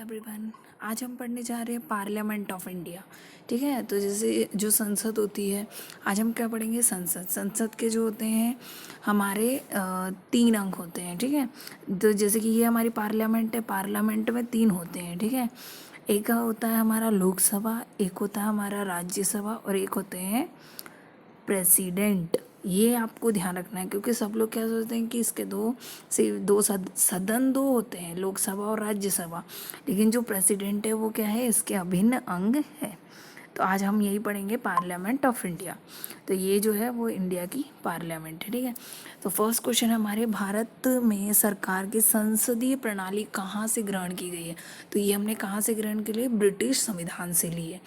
Everyone. आज हम पढ़ने जा रहे हैं पार्लियामेंट ऑफ इंडिया। ठीक है, तो जैसे जो संसद होती है, आज हम क्या पढ़ेंगे? संसद। संसद के जो होते हैं हमारे 3 अंग होते हैं। ठीक है, तो जैसे कि ये हमारी पार्लियामेंट है, पार्लियामेंट में 3 होते हैं। ठीक है, एक होता है हमारा लोकसभा, एक होता है हमारा राज्यसभा और एक होते हैं प्रेसिडेंट। ये आपको ध्यान रखना है, क्योंकि सब लोग क्या सोचते हैं कि इसके दो सदन दो होते हैं, लोकसभा और राज्यसभा, लेकिन जो प्रेसिडेंट है वो क्या है, इसके अभिन्न अंग है। तो आज हम यही पढ़ेंगे पार्लियामेंट ऑफ इंडिया। तो ये जो है वो इंडिया की पार्लियामेंट है। ठीक है, तो फर्स्ट क्वेश्चन हमारे, भारत में सरकार की संसदीय प्रणाली कहाँ से ग्रहण की गई है? तो ये हमने कहाँ से ग्रहण की है? ब्रिटिश संविधान से ली है।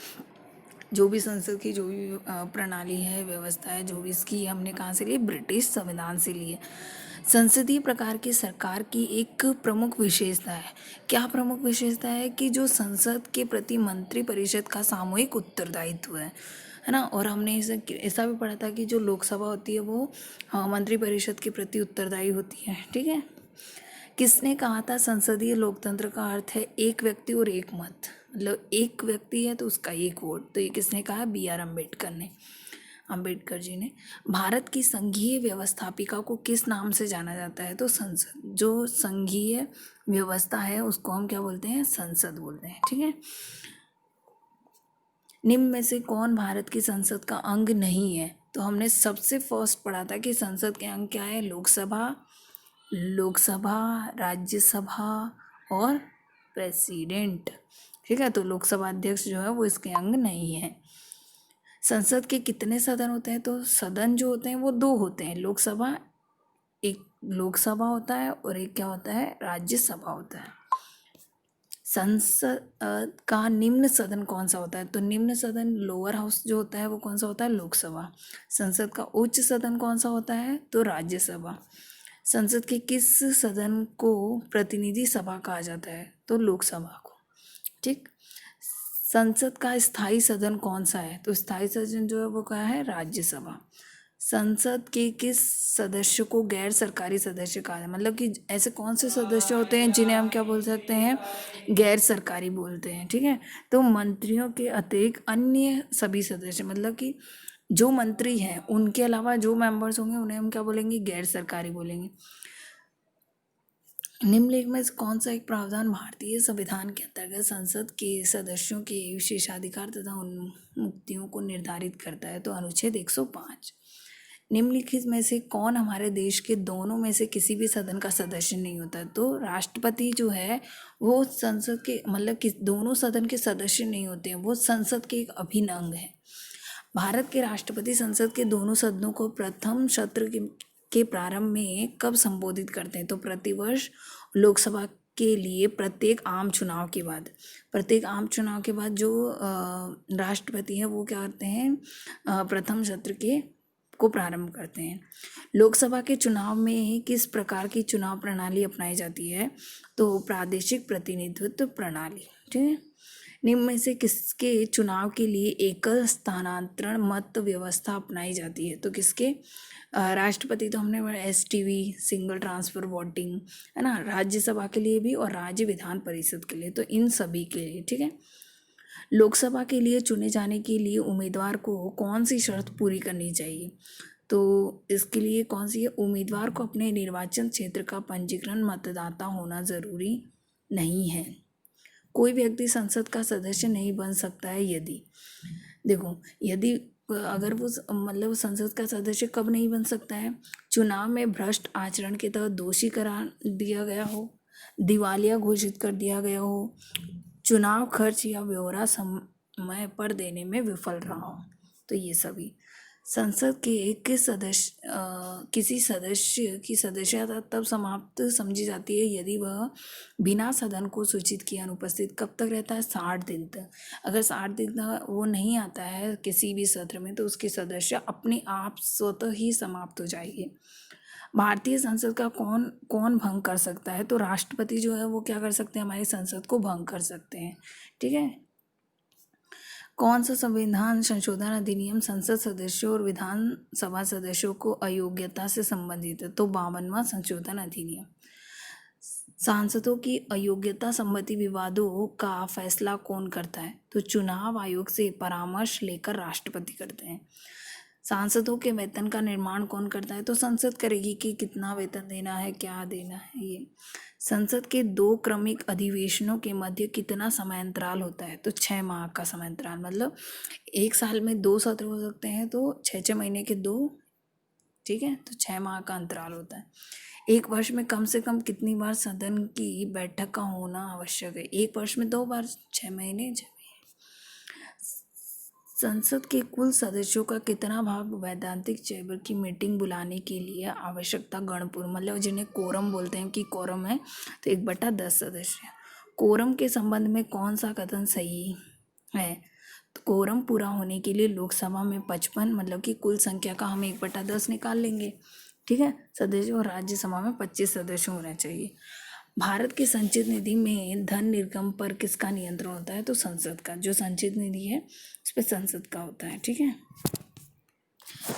जो भी संसद की जो भी प्रणाली है, व्यवस्था है, जो भी इसकी, हमने कहाँ से ली? ब्रिटिश संविधान से ली है। संसदीय प्रकार की सरकार की एक प्रमुख विशेषता है। क्या प्रमुख विशेषता है? कि जो संसद के प्रति मंत्री परिषद का सामूहिक उत्तरदायित्व है ना। और हमने ऐसा भी पढ़ा था कि जो लोकसभा होती है वो मंत्री परिषद के प्रति उत्तरदायी होती है। ठीक है, किसने कहा था संसदीय लोकतंत्र का अर्थ है एक व्यक्ति और एक मत, मतलब एक व्यक्ति है तो उसका एक वोट। तो ये किसने कहा? B.R. अम्बेडकर जी ने। भारत की संघीय व्यवस्थापिका को किस नाम से जाना जाता है? तो संसद। जो संघीय व्यवस्था है उसको हम क्या बोलते हैं? संसद बोलते हैं। ठीक है, निम्न में से कौन भारत की संसद का अंग नहीं है? तो हमने सबसे फर्स्ट पढ़ा था कि संसद के अंग क्या है? लोकसभा, राज्यसभा और प्रेसिडेंट। ठीक है, तो लोकसभा अध्यक्ष जो है वो इसके अंग नहीं है। संसद के कितने सदन होते हैं? तो सदन जो होते हैं वो 2 होते हैं। एक लोकसभा होता है और एक क्या होता है? राज्यसभा होता है। संसद का निम्न सदन कौन सा होता है? तो निम्न सदन, लोअर हाउस जो होता है वो कौन सा होता है? लोकसभा। संसद का उच्च सदन कौन सा होता है? तो राज्यसभा। संसद के किस सदन को प्रतिनिधि सभा कहा जाता है? तो लोकसभा को। ठीक, संसद का स्थायी सदन कौन सा है? तो स्थायी सदन जो है वो क्या है? राज्यसभा। संसद के किस सदस्य को गैर सरकारी सदस्य कहा जाए? मतलब कि ऐसे कौन से सदस्य होते हैं जिन्हें हम क्या बोल सकते हैं? गैर सरकारी बोलते हैं। ठीक है, तो मंत्रियों के अतिरिक्त अन्य सभी सदस्य, मतलब कि जो मंत्री हैं उनके अलावा जो मेंबर्स होंगे उन्हें हम क्या बोलेंगे? गैर सरकारी बोलेंगे। निम्नलिखित में से कौन सा एक प्रावधान भारतीय संविधान के अंतर्गत संसद के सदस्यों के विशेषाधिकार तथा मुक्तियों को निर्धारित करता है? तो अनुच्छेद 105। निम्नलिखित में से कौन हमारे देश के दोनों में से किसी भी सदन का सदस्य नहीं होता? तो राष्ट्रपति जो है वो संसद के, मतलब कि दोनों सदन के सदस्य नहीं होते हैं, वो संसद के एक अभिन्न अंग है। भारत के राष्ट्रपति संसद के दोनों सदनों को प्रथम सत्र के प्रारंभ में कब संबोधित करते हैं? तो प्रतिवर्ष लोकसभा के लिए प्रत्येक आम चुनाव के बाद, जो राष्ट्रपति हैं वो क्या करते हैं? प्रथम सत्र को प्रारंभ करते हैं। लोकसभा के चुनाव में किस प्रकार की चुनाव प्रणाली अपनाई जाती है? तो प्रादेशिक प्रतिनिधित्व प्रणाली। ठीक है, निम्न में से किसके चुनाव के लिए एकल स्थानांतरण मत व्यवस्था अपनाई जाती है? तो किसके? राष्ट्रपति तो हमने STV, सिंगल ट्रांसफर वोटिंग, है ना, राज्यसभा के लिए भी और राज्य विधान परिषद के लिए, तो इन सभी के लिए। ठीक है, लोकसभा के लिए चुने जाने के लिए उम्मीदवार को कौन सी शर्त पूरी करनी चाहिए? तो इसके लिए कौन सी है? उम्मीदवार को अपने निर्वाचन क्षेत्र का पंजीकरण मतदाता होना जरूरी नहीं है। कोई व्यक्ति संसद का सदस्य नहीं बन सकता है यदि, देखो, यदि अगर वो मतलब संसद का सदस्य कब नहीं बन सकता है? चुनाव में भ्रष्ट आचरण के तहत दोषी करार दिया गया हो, दिवालिया घोषित कर दिया गया हो, चुनाव खर्च या ब्यौरा समय पर देने में विफल रहा हो। तो ये सभी संसद के किसी सदस्य की सदस्यता तब समाप्त समझी जाती है यदि वह बिना सदन को सूचित किए अनुपस्थित कब तक रहता है? 60 दिन तक। अगर 60 दिन तक वो नहीं आता है किसी भी सत्र में तो उसकी सदस्य अपने आप स्वतः ही समाप्त हो जाएगी। भारतीय संसद का कौन कौन भंग कर सकता है? तो राष्ट्रपति जो है वो क्या कर सकते हैं? हमारी संसद को भंग कर सकते हैं। ठीक है, कौन सा संविधान संशोधन अधिनियम संसद सदस्यों और विधानसभा सदस्यों को अयोग्यता से संबंधित है? तो 52वां संशोधन अधिनियम। सांसदों की अयोग्यता संबंधी विवादों का फैसला कौन करता है? तो चुनाव आयोग से परामर्श लेकर राष्ट्रपति करते हैं। सांसदों के वेतन का निर्माण कौन करता है? तो संसद करेगी कि कितना वेतन देना है, क्या देना है। ये संसद के 2 क्रमिक अधिवेशनों के मध्य कितना समय अंतराल होता है? तो 6 माह का समय अंतराल, मतलब एक साल में 2 सत्र हो सकते हैं, तो 6 महीने के 2, ठीक है, तो 6 माह का अंतराल होता है। एक वर्ष में कम से कम कितनी बार सदन की बैठक का होना आवश्यक है? एक वर्ष में 2 बार, 6 महीने 6 संसद के कुल सदस्यों का कितना भाग वैधानिक चैम्बर की मीटिंग बुलाने के लिए आवश्यकता गणपूर्ण, मतलब जिन्हें कोरम बोलते हैं कि कोरम है, तो 1/10 सदस्य। कोरम के संबंध में कौन सा कथन सही है? तो कोरम पूरा होने के लिए लोकसभा में 55, मतलब कि कुल संख्या का हम 1/10 निकाल लेंगे, ठीक है, सदस्य, और राज्यसभा में 25 सदस्य होना चाहिए। भारत की संचित निधि में धन निर्गम पर किसका नियंत्रण होता है? तो संसद का। जो संचित निधि है उस पर संसद का होता है, ठीक है।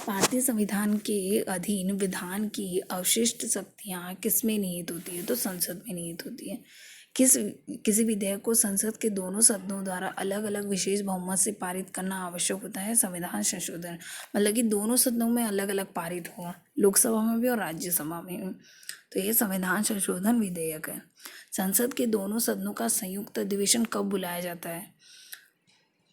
भारतीय संविधान के अधीन विधान की अवशिष्ट शक्तियाँ किस में निहित होती है? तो संसद में निहित होती है। किसी विधेयक को संसद के दोनों सदनों द्वारा अलग अलग विशेष बहुमत से पारित करना आवश्यक होता है? संविधान संशोधन, मतलब कि दोनों सदनों में अलग अलग पारित हुआ, लोकसभा में भी और राज्यसभा में भी। तो ये संविधान संशोधन विधेयक है। संसद के दोनों सदनों का संयुक्त अधिवेशन कब बुलाया जाता है?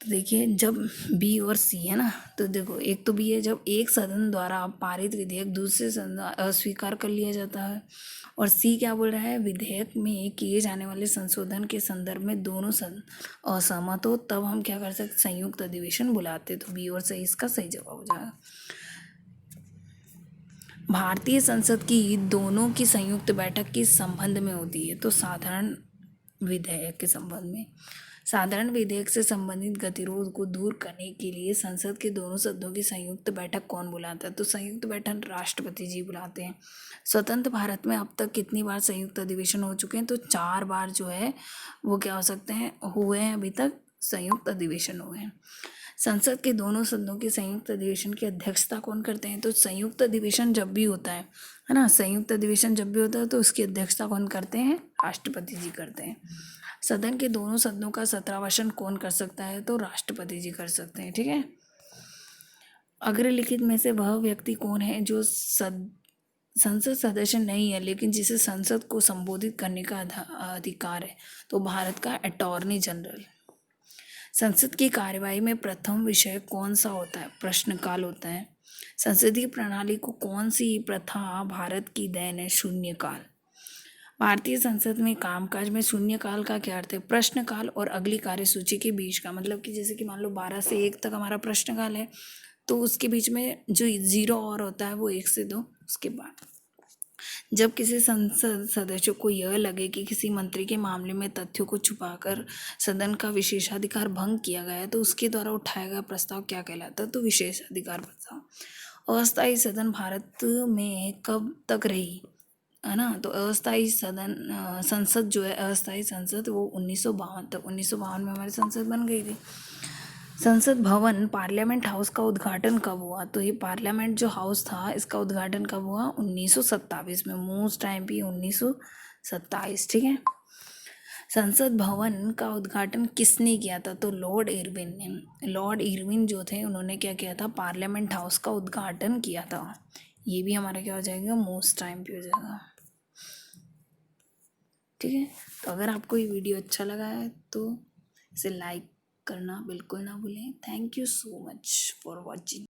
तो देखिए, जब बी और सी है ना, तो देखो, एक तो बी है, जब एक सदन द्वारा पारित विधेयक दूसरे सदन अस्वीकार कर लिया जाता है। और सी क्या बोल रहा है? विधेयक में किए जाने वाले संशोधन के संदर्भ में दोनों सदन असहमत हो, तब हम क्या कर सकते? संयुक्त अधिवेशन बुलाते। तो बी और सी इसका सही जवाब हो जाएगा। भारतीय संसद की दोनों की संयुक्त बैठक किस संबंध में होती है? तो साधारण विधेयक के संबंध में। साधारण विधेयक से संबंधित गतिरोध को दूर करने के लिए संसद के दोनों सदनों की संयुक्त बैठक कौन बुलाता है? तो संयुक्त बैठक राष्ट्रपति जी बुलाते हैं। स्वतंत्र भारत में अब तक कितनी बार संयुक्त अधिवेशन हो चुके हैं? तो 4 बार जो है वो क्या हो सकते हैं, हुए हैं, अभी तक संयुक्त अधिवेशन हुए हैं। संसद के दोनों सदनों के संयुक्त अधिवेशन की अध्यक्षता कौन करते हैं? तो संयुक्त अधिवेशन जब भी होता है ना, संयुक्त अधिवेशन जब भी होता है तो उसकी अध्यक्षता कौन करते हैं? राष्ट्रपति जी करते हैं। सदन के दोनों सदनों का सत्रावसान कौन कर सकता है? तो राष्ट्रपति जी कर सकते हैं, ठीक है। अग्रलिखित में से वह व्यक्ति कौन है जो संसद सदस्य नहीं है लेकिन जिसे संसद को संबोधित करने का अधिकार है? तो भारत का अटॉर्नी जनरल। संसद की कार्यवाही में प्रथम विषय कौन सा होता है? प्रश्नकाल होता है। संसदीय प्रणाली को कौन सी प्रथा भारत की देन है? शून्यकाल। भारतीय संसद में कामकाज में शून्यकाल का क्या अर्थ है? प्रश्नकाल और अगली कार्यसूची के बीच का, मतलब कि जैसे कि मान लो 12 से 1 तक हमारा प्रश्नकाल है, तो उसके बीच में जो 0 और होता है वो 1 से 2, उसके बाद। जब किसी संसद सदस्य को यह लगे कि किसी मंत्री के मामले में तथ्यों को छुपाकर सदन का विशेषाधिकार भंग किया गया है तो उसके द्वारा उठाया गया प्रस्ताव क्या कहलाता है? तो विशेषाधिकार प्रस्ताव। अस्थायी सदन भारत में कब तक रही, है ना? तो अस्थायी संसद जो है, अस्थायी संसद, वो 1952 तक, 1952 में हमारी संसद बन गई थी। संसद भवन, पार्लियामेंट हाउस का उद्घाटन कब हुआ? तो ये पार्लियामेंट जो हाउस था इसका उद्घाटन कब हुआ? 1927 में। मोस्ट टाइम भी 1927, ठीक है। संसद भवन का उद्घाटन किसने किया था? तो लॉर्ड इरविन ने। लॉर्ड इरविन जो थे उन्होंने क्या किया था? पार्लियामेंट हाउस का उद्घाटन किया था। ये भी हमारा क्या हो जाएगा? मोस्ट टाइम पे हो जाएगा, ठीक है। तो अगर आपको ये वीडियो अच्छा लगा है तो इसे लाइक करना बिल्कुल ना भूलें। Thank you so much for watching.